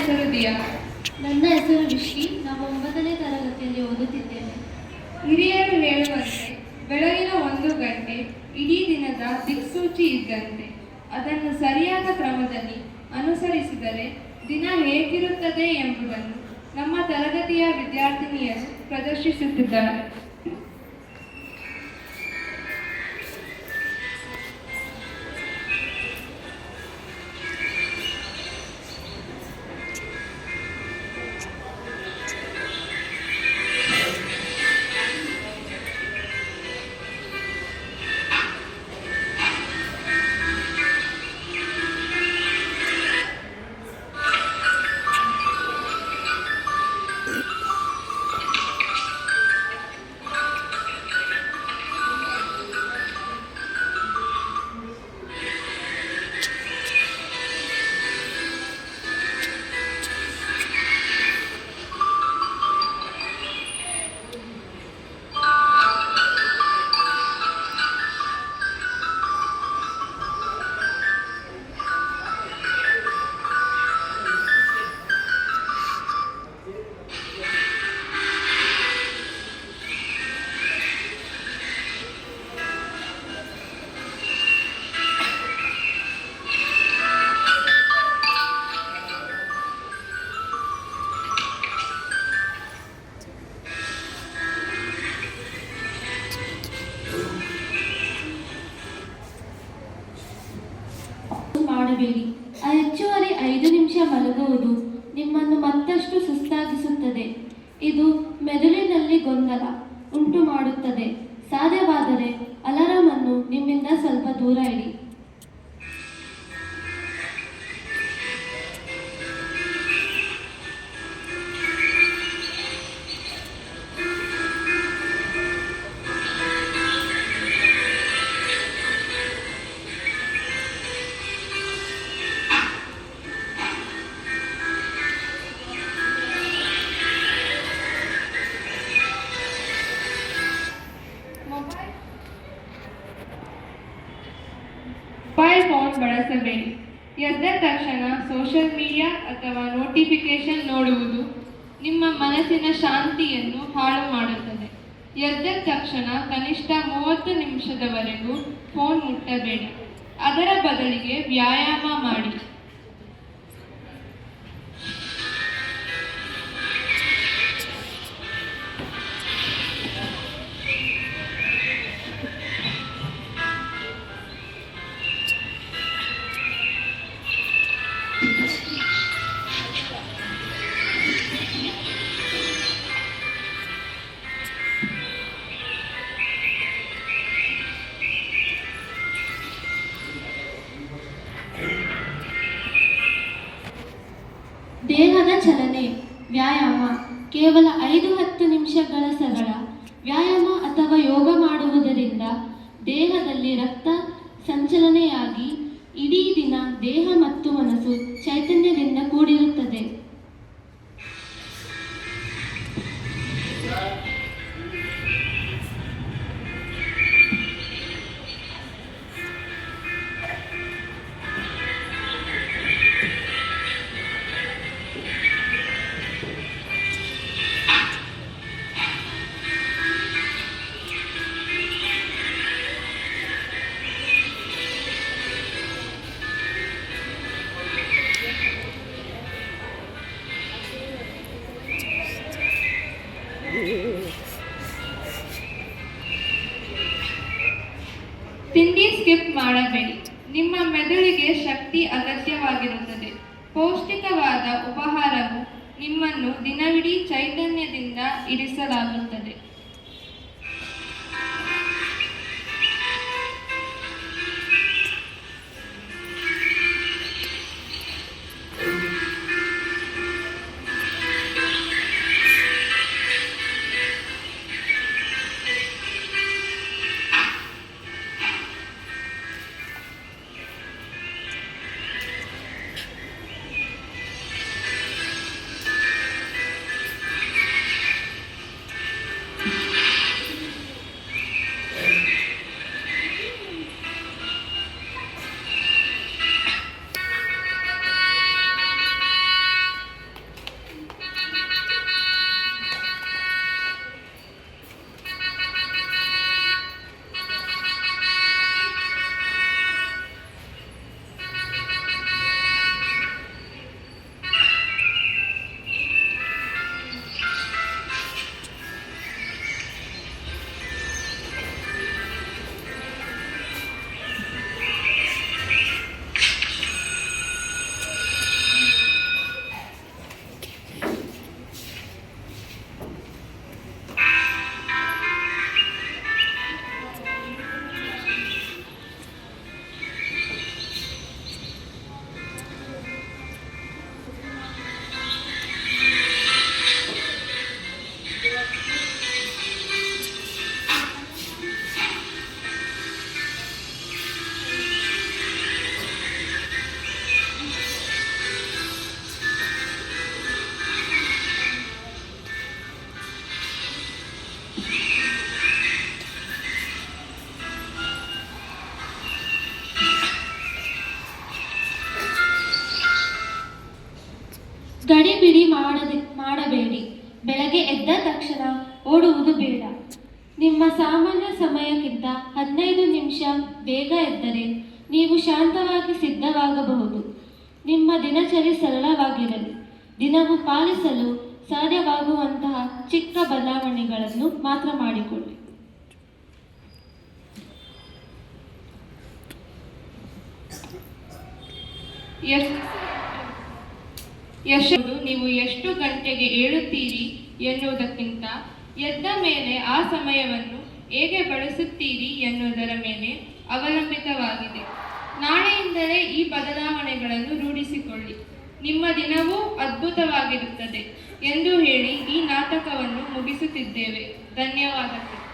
ಹೆಸರು ದಿಯಾ. ನನ್ನ ಹೆಸರು ವಿಶ್ವಿ. ನಾವು 9ನೇ ತರಗತಿಯಲ್ಲಿ ಓದುತ್ತಿದ್ದೇವೆ. ಹಿರಿಯರು ಹೇಳುವಂತೆ ಬೆಳಗಿನ 1 ಗಂಟೆ ಇಡೀ ದಿನದ ದಿಕ್ಸೂಚಿ ಇದ್ದಂತೆ. ಅದನ್ನು ಸರಿಯಾದ ಕ್ರಮದಲ್ಲಿ ಅನುಸರಿಸಿದರೆ ದಿನ ಹೇಗಿರುತ್ತದೆ ಎಂಬುದನ್ನು ನಮ್ಮ ತರಗತಿಯ ವಿದ್ಯಾರ್ಥಿನಿಯರು ಪ್ರದರ್ಶಿಸುತ್ತಿದ್ದಾರೆ. ಮಾಡಬೇಡಿ. ಹೆಚ್ಚುವರಿ 5 ನಿಮಿಷ ಮಲಗುವುದು ನಿಮ್ಮನ್ನು ಮತ್ತಷ್ಟು ಸುಸ್ತಾಗಿಸುತ್ತದೆ. ಇದು ಮೆದುಳಿನಲ್ಲಿ ಗೊಂದಲ ಉಂಟು ಮಾಡುತ್ತದೆ. ಸಾಧ್ಯವಾದರೆ ಅಲಾರಾಮ್ ಅನ್ನು ನಿಮ್ಮಿಂದ ಸ್ವಲ್ಪ ದೂರ ಇಡಿ. ಮೊಬೈಲ್ ಫೋನ್ ಬಳಸಬೇಡಿ. ಎದ್ದ ತಕ್ಷಣ ಸೋಷಿಯಲ್ ಮೀಡಿಯಾ ಅಥವಾ ನೋಟಿಫಿಕೇಶನ್ ನೋಡುವುದು ನಿಮ್ಮ ಮನಸ್ಸಿನ ಶಾಂತಿಯನ್ನು ಹಾಳು ಮಾಡುತ್ತದೆ. ಎದ್ದ ತಕ್ಷಣ ಕನಿಷ್ಠ 30 ನಿಮಿಷದವರೆಗೂ ಫೋನ್ ಮುಟ್ಟಬೇಡಿ. ಅದರ ಬದಲಿಗೆ ವ್ಯಾಯಾಮ ಮಾಡಿ. ದೇಹದ ಚಲನೆ ವ್ಯಾಯಾಮ ಕೇವಲ 5-10 ನಿಮಿಷಗಳ ಸರಳ ವ್ಯಾಯಾಮ ಅಥವಾ ಯೋಗ ಮಾಡುವುದರಿಂದ ದೇಹದಲ್ಲಿ ರಕ್ತ ಸಂಚಲನೆಯಾಗಿ ಇಡೀ ದಿನ ದೇಹ ಮತ್ತು ಮನಸ್ಸು ಚೈತನ್ಯದಿಂದ ಕೂಡಿರುತ್ತದೆ. ತಿಂಡಿ ಸ್ಕಿಪ್ ಮಾಡಬೇಡಿ. ನಿಮ್ಮ ಮೆದುಳಿಗೆ ಶಕ್ತಿ ಅಗತ್ಯವಾಗಿರುತ್ತದೆ. ಪೌಷ್ಟಿಕವಾದ ಉಪಹಾರವು ನಿಮ್ಮನ್ನು ದಿನವಿಡೀ ಚೈತನ್ಯದಿಂದ ಇರಿಸಲಾಗುತ್ತದೆ. ಗಡಿಬಿಡಿ ಮಾಡಬೇಡಿ. ಬೆಳಗ್ಗೆ ಎದ್ದ ತಕ್ಷಣ ಓಡುವುದು ಬೇಡ. ನಿಮ್ಮ ಸಾಮಾನ್ಯ ಸಮಯಕ್ಕಿಂತ 15 ನಿಮಿಷ ಬೇಗ ಎದ್ದರೆ ನೀವು ಶಾಂತವಾಗಿ ಸಿದ್ಧವಾಗಬಹುದು. ನಿಮ್ಮ ದಿನಚರಿ ಸರಳವಾಗಿರಲಿ. ದಿನವೂ ಪಾಲಿಸಲು ಸಾಧ್ಯವಾಗುವಂತಹ ಚಿಕ್ಕ ಬದಲಾವಣೆಗಳನ್ನು ಮಾತ್ರ ಮಾಡಿಕೊಳ್ಳಿ. ಯಶಸ್ಸು ನೀವು ಎಷ್ಟು ಗಂಟೆಗೆ ಏಳುತ್ತೀರಿ ಎನ್ನುವುದಕ್ಕಿಂತ ಎದ್ದ ಮೇಲೆ ಆ ಸಮಯವನ್ನು ಹೇಗೆ ಬಳಸುತ್ತೀರಿ ಎನ್ನುವುದರ ಮೇಲೆ ಅವಲಂಬಿತವಾಗಿದೆ. ನಾಳೆಯಿಂದಲೇ ಈ ಬದಲಾವಣೆಗಳನ್ನು ರೂಢಿಸಿಕೊಳ್ಳಿ. ನಿಮ್ಮ ದಿನವೂ ಅದ್ಭುತವಾಗಿರುತ್ತದೆ ಎಂದು ಹೇಳಿ ಈ ನಾಟಕವನ್ನು ಮುಗಿಸುತ್ತಿದ್ದೇವೆ. ಧನ್ಯವಾದಗಳು.